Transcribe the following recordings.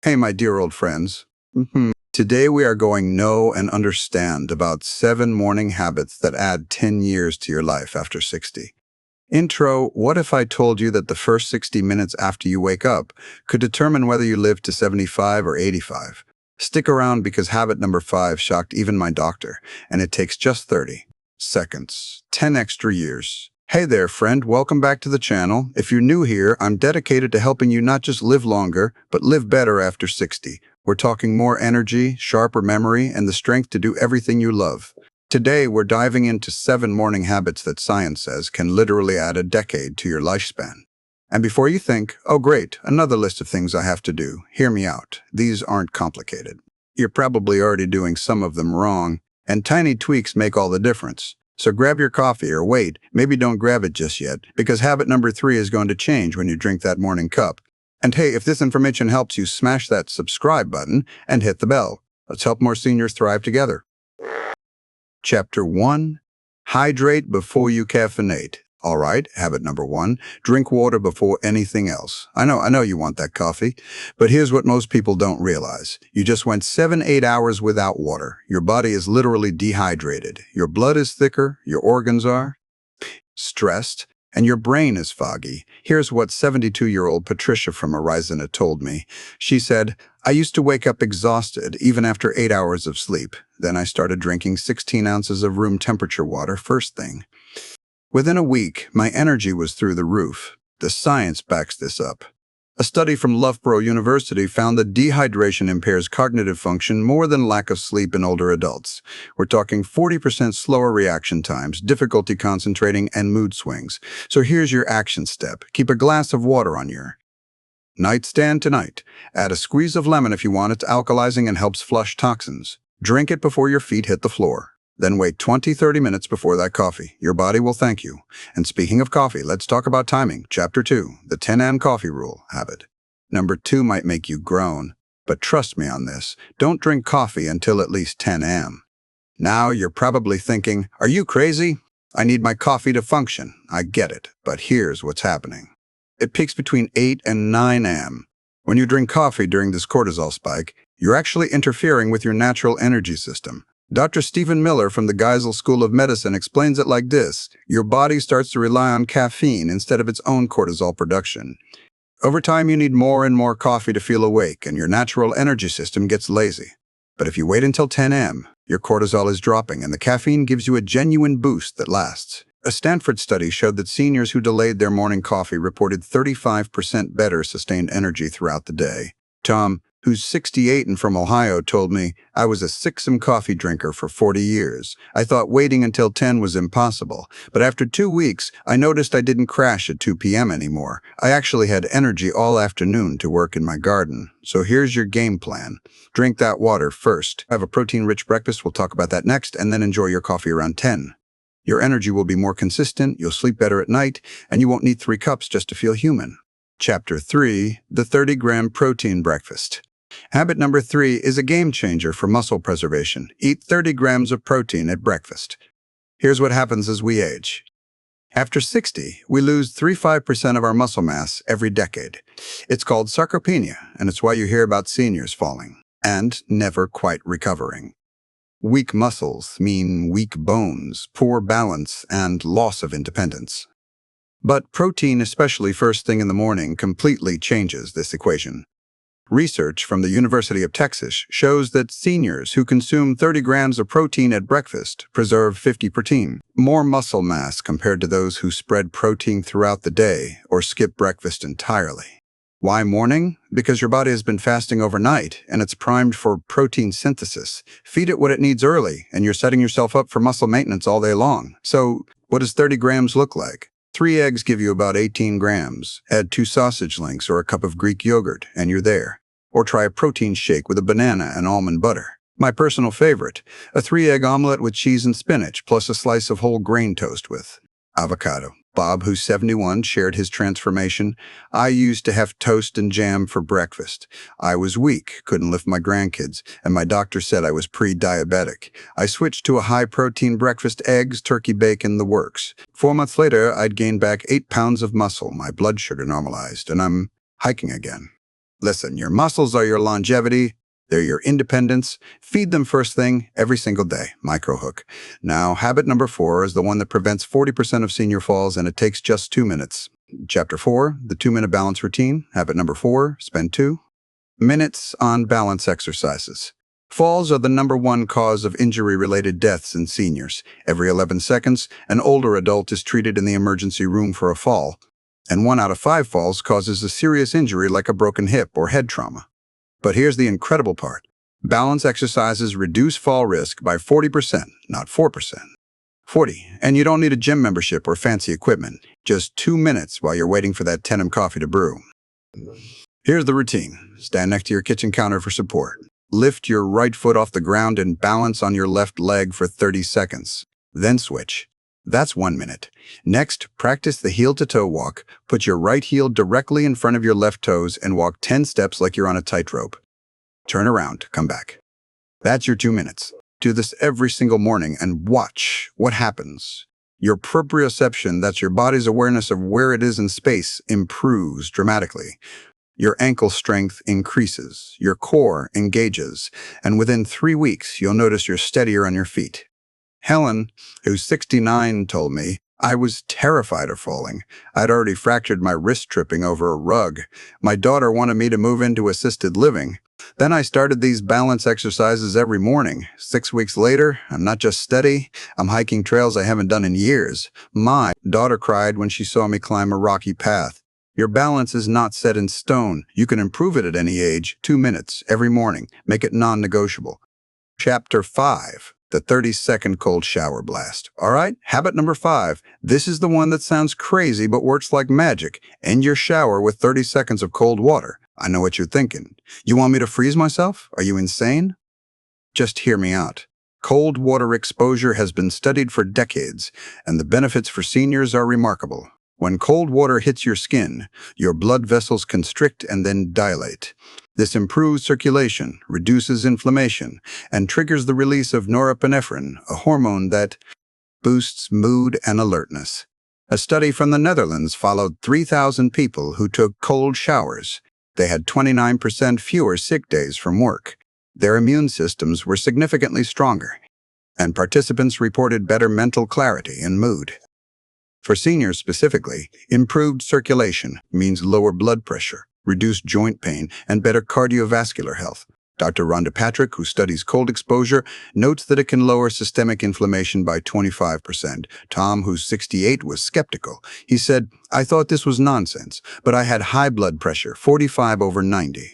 Hey, my dear old friends. Today we are going know and understand about 7 morning habits that add 10 years to your life after 60. Intro, what if I told you that the first 60 minutes after you wake up could determine whether you live to 75 or 85? Stick around because habit number 5 shocked even my doctor, and it takes just 30 seconds, 10 extra years. Hey there, friend. Welcome back to the channel. If you're new here, I'm dedicated to helping you not just live longer, but live better after 60. We're talking more energy, sharper memory, and the strength to do everything you love. Today, we're diving into 7 morning habits that science says can literally add a decade to your lifespan. And before you think, oh great, another list of things I have to do, hear me out. These aren't complicated. You're probably already doing some of them wrong, and tiny tweaks make all the difference. So grab your coffee or wait, maybe don't grab it just yet, because habit number 3 is going to change when you drink that morning cup. And hey, if this information helps you, smash that subscribe button and hit the bell. Let's help more seniors thrive together. Chapter 1. Hydrate before you caffeinate. All right, habit number 1, drink water before anything else. I know you want that coffee, but here's what most people don't realize. You just went 7-8 hours without water. Your body is literally dehydrated. Your blood is thicker, your organs are stressed, and your brain is foggy. Here's what 72-year-old Patricia from Arizona told me. She said, I used to wake up exhausted even after 8 hours of sleep. Then I started drinking 16 ounces of room temperature water first thing. Within a week, my energy was through the roof. The science backs this up. A study from Loughborough University found that dehydration impairs cognitive function more than lack of sleep in older adults. We're talking 40% slower reaction times, difficulty concentrating, and mood swings. So here's your action step. Keep a glass of water on your nightstand tonight. Add a squeeze of lemon if you want. It's alkalizing and helps flush toxins. Drink it before your feet hit the floor. Then wait 20-30 minutes before that coffee. Your body will thank you. And speaking of coffee, let's talk about timing. Chapter 2, the 10 a.m. coffee rule habit. Number 2 might make you groan, but trust me on this. Don't drink coffee until at least 10 a.m. Now you're probably thinking, are you crazy? I need my coffee to function. I get it, but here's what's happening. It peaks between 8 and 9 a.m. When you drink coffee during this cortisol spike, you're actually interfering with your natural energy system. Dr. Stephen Miller from the Geisel School of Medicine explains it like this. Your body starts to rely on caffeine instead of its own cortisol production. Over time, you need more and more coffee to feel awake, and your natural energy system gets lazy. But if you wait until 10 a.m., your cortisol is dropping, and the caffeine gives you a genuine boost that lasts. A Stanford study showed that seniors who delayed their morning coffee reported 35% better sustained energy throughout the day. Tom, who's 68 and from Ohio, told me, I was a 6am coffee drinker for 40 years. I thought waiting until 10 was impossible. But after 2 weeks, I noticed I didn't crash at 2 p.m. anymore. I actually had energy all afternoon to work in my garden. So here's your game plan. Drink that water first. Have a protein-rich breakfast. We'll talk about that next. And then enjoy your coffee around 10. Your energy will be more consistent, you'll sleep better at night, and you won't need 3 cups just to feel human. Chapter 3, the 30-gram protein breakfast. Habit number 3 is a game changer for muscle preservation. Eat 30 grams of protein at breakfast. Here's what happens as we age. After 60, we lose 3-5% of our muscle mass every decade. It's called sarcopenia, and it's why you hear about seniors falling and never quite recovering. Weak muscles mean weak bones, poor balance, and loss of independence. But protein, especially first thing in the morning, completely changes this equation. Research from the University of Texas shows that seniors who consume 30 grams of protein at breakfast preserve 50% more muscle mass compared to those who spread protein throughout the day or skip breakfast entirely. Why morning? Because your body has been fasting overnight and it's primed for protein synthesis. Feed it what it needs early and you're setting yourself up for muscle maintenance all day long. So what does 30 grams look like? 3 eggs give you about 18 grams. Add 2 sausage links or a cup of Greek yogurt, and you're there. Or try a protein shake with a banana and almond butter. My personal favorite, a 3-egg omelet with cheese and spinach, plus a slice of whole grain toast with avocado. Bob, who's 71, shared his transformation. I used to have toast and jam for breakfast. I was weak, couldn't lift my grandkids, and my doctor said I was pre-diabetic. I switched to a high-protein breakfast, eggs, turkey bacon, the works. 4 months later, I'd gained back 8 pounds of muscle, my blood sugar normalized, and I'm hiking again. Listen, your muscles are your longevity. They're your independence. Feed them first thing every single day. Microhook. Now, habit number 4 is the one that prevents 40% of senior falls, and it takes just 2 minutes. Chapter 4, the 2-minute balance routine. Habit number 4, spend 2 minutes on balance exercises. Falls are the #1 cause of injury-related deaths in seniors. Every 11 seconds, an older adult is treated in the emergency room for a fall, and 1 out of 5 falls causes a serious injury like a broken hip or head trauma. But here's the incredible part. Balance exercises reduce fall risk by 40%, not 4%. 40. And you don't need a gym membership or fancy equipment. Just 2 minutes while you're waiting for that 10 coffee to brew. Here's the routine. Stand next to your kitchen counter for support. Lift your right foot off the ground and balance on your left leg for 30 seconds. Then switch. That's 1 minute. Next, practice the heel-to-toe walk. Put your right heel directly in front of your left toes and walk 10 steps like you're on a tightrope. Turn around, come back. That's your 2 minutes. Do this every single morning and watch what happens. Your proprioception, that's your body's awareness of where it is in space, improves dramatically. Your ankle strength increases, your core engages, and within 3 weeks, you'll notice you're steadier on your feet. Helen, who's 69, told me, I was terrified of falling. I'd already fractured my wrist tripping over a rug. My daughter wanted me to move into assisted living. Then I started these balance exercises every morning. 6 weeks later, I'm not just steady, I'm hiking trails I haven't done in years. My daughter cried when she saw me climb a rocky path. Your balance is not set in stone. You can improve it at any age. 2 minutes every morning. Make it non-negotiable. Chapter 5, the 30-second cold shower blast. All right, habit number 5. This is the one that sounds crazy but works like magic. End your shower with 30 seconds of cold water. I know what you're thinking. You want me to freeze myself? Are you insane? Just hear me out. Cold water exposure has been studied for decades, and the benefits for seniors are remarkable. When cold water hits your skin, your blood vessels constrict and then dilate. This improves circulation, reduces inflammation, and triggers the release of norepinephrine, a hormone that boosts mood and alertness. A study from the Netherlands followed 3,000 people who took cold showers. They had 29% fewer sick days from work. Their immune systems were significantly stronger, and participants reported better mental clarity and mood. For seniors specifically, improved circulation means lower blood pressure, reduced joint pain, and better cardiovascular health. Dr. Rhonda Patrick, who studies cold exposure, notes that it can lower systemic inflammation by 25%. Tom, who's 68, was skeptical. He said, I thought this was nonsense, but I had high blood pressure, 45/90.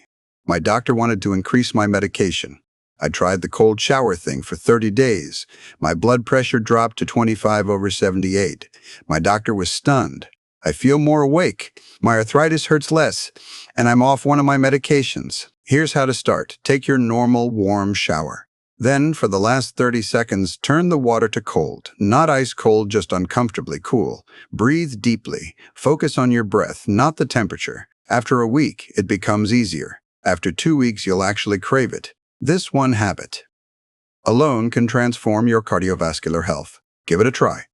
My doctor wanted to increase my medication. I tried the cold shower thing for 30 days. My blood pressure dropped to 25/78. My doctor was stunned. I feel more awake. My arthritis hurts less, and I'm off one of my medications. Here's how to start. Take your normal warm shower. Then, for the last 30 seconds, turn the water to cold. Not ice cold, just uncomfortably cool. Breathe deeply. Focus on your breath, not the temperature. After a week, it becomes easier. After 2 weeks, you'll actually crave it. This one habit alone can transform your cardiovascular health. Give it a try.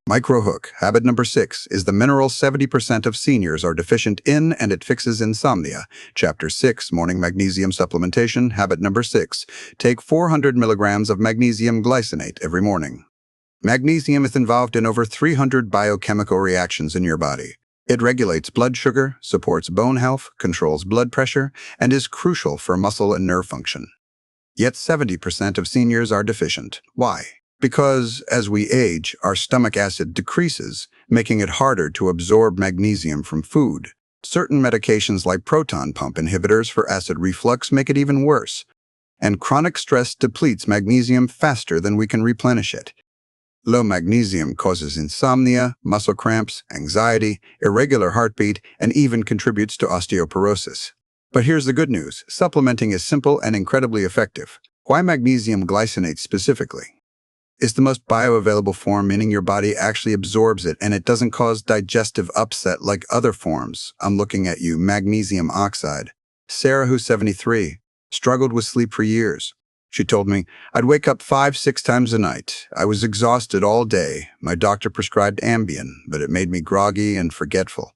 Microhook. Habit number 6 is the mineral 70% of seniors are deficient in, and it fixes insomnia. Chapter 6, Morning Magnesium Supplementation. Habit number 6. Take 400 milligrams of magnesium glycinate every morning. Magnesium is involved in over 300 biochemical reactions in your body. It regulates blood sugar, supports bone health, controls blood pressure, and is crucial for muscle and nerve function. Yet 70% of seniors are deficient. Why? Because as we age, our stomach acid decreases, making it harder to absorb magnesium from food. Certain medications like proton pump inhibitors for acid reflux make it even worse. And chronic stress depletes magnesium faster than we can replenish it. Low magnesium causes insomnia, muscle cramps, anxiety, irregular heartbeat, and even contributes to osteoporosis. But here's the good news. Supplementing is simple and incredibly effective. Why magnesium glycinate specifically? It's the most bioavailable form, meaning your body actually absorbs it, and it doesn't cause digestive upset like other forms. I'm looking at you. Magnesium oxide. Sarah, who's 73, struggled with sleep for years. She told me, I'd wake up 5-6 times a night. I was exhausted all day. My doctor prescribed Ambien, but it made me groggy and forgetful.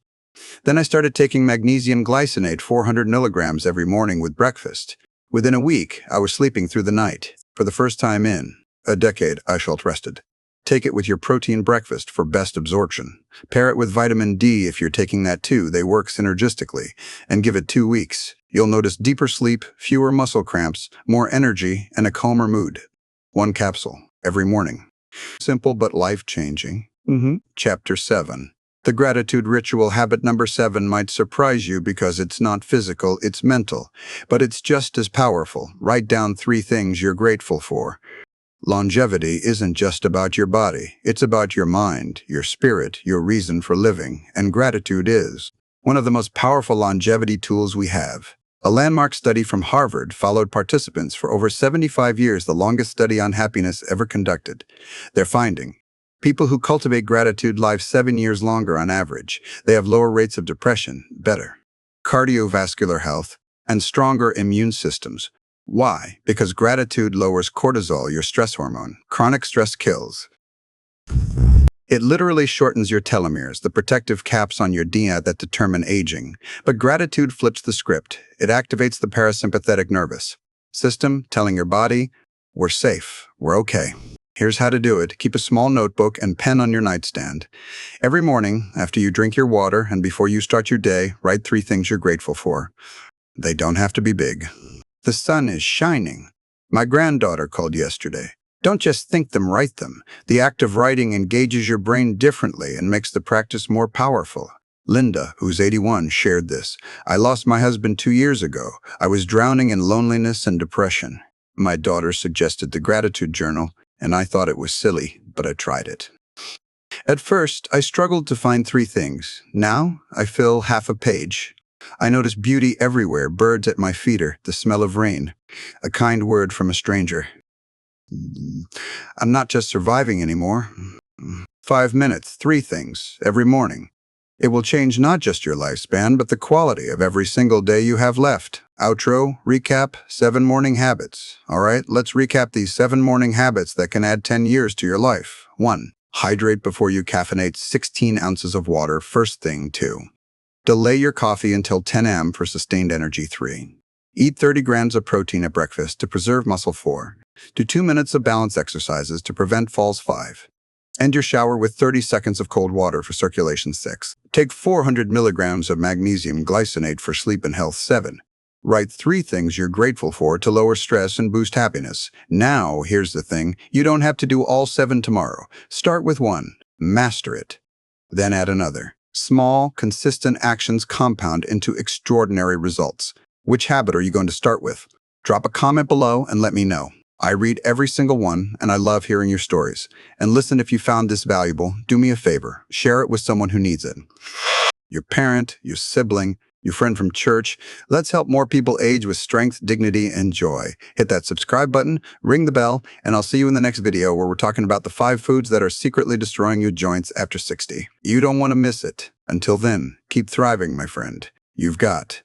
Then I started taking magnesium glycinate 400 milligrams every morning with breakfast. Within a week, I was sleeping through the night. For the first time in a decade, I felt rested. Take it with your protein breakfast for best absorption. Pair it with vitamin D if you're taking that too. They work synergistically. And give it 2 weeks. You'll notice deeper sleep, fewer muscle cramps, more energy, and a calmer mood. 1 capsule every morning. Simple but life-changing. Chapter 7. The gratitude ritual habit number 7 might surprise you because it's not physical, it's mental. But it's just as powerful. Write down 3 things you're grateful for. Longevity isn't just about your body. It's about your mind, your spirit, your reason for living. And gratitude is one of the most powerful longevity tools we have. A landmark study from Harvard followed participants for over 75 years, the longest study on happiness ever conducted. Their finding: people who cultivate gratitude live 7 years longer on average. They have lower rates of depression, better cardiovascular health, and stronger immune systems. Why? Because gratitude lowers cortisol, your stress hormone. Chronic stress kills. It literally shortens your telomeres, the protective caps on your DNA that determine aging. But gratitude flips the script. It activates the parasympathetic nervous system, telling your body, we're safe, we're okay. Here's how to do it. Keep a small notebook and pen on your nightstand. Every morning, after you drink your water and before you start your day, write 3 things you're grateful for. They don't have to be big. The sun is shining. My granddaughter called yesterday. Don't just think them, write them. The act of writing engages your brain differently and makes the practice more powerful. Linda, who's 81, shared this. I lost my husband 2 years ago. I was drowning in loneliness and depression. My daughter suggested the gratitude journal, and I thought it was silly, but I tried it. At first, I struggled to find 3 things. Now, I fill half a page. I notice beauty everywhere, birds at my feet, the smell of rain, a kind word from a stranger. I'm not just surviving anymore. 5 minutes, 3 things, every morning. It will change not just your lifespan, but the quality of every single day you have left. Outro, recap, 7 morning habits. All right, let's recap these 7 morning habits that can add 10 years to your life. 1. Hydrate before you caffeinate, 16 ounces of water, first thing. 2. Delay your coffee until 10 a.m. for sustained energy. 3. Eat 30 grams of protein at breakfast to preserve muscle. 4. Do 2 minutes of balance exercises to prevent falls. 5. End your shower with 30 seconds of cold water for circulation. 6. Take 400 milligrams of magnesium glycinate for sleep and health. 7. Write 3 things you're grateful for to lower stress and boost happiness. Now, here's the thing. You don't have to do all 7 tomorrow. Start with 1. Master it. Then add another. Small, consistent actions compound into extraordinary results. Which habit are you going to start with? Drop a comment below and let me know. I read every single one, and I love hearing your stories. And listen, if you found this valuable, do me a favor. Share it with someone who needs it. Your parent, your sibling, your friend from church. Let's help more people age with strength, dignity, and joy. Hit that subscribe button, ring the bell, and I'll see you in the next video where we're talking about the 5 foods that are secretly destroying your joints after 60. You don't want to miss it. Until then, keep thriving, my friend. You've got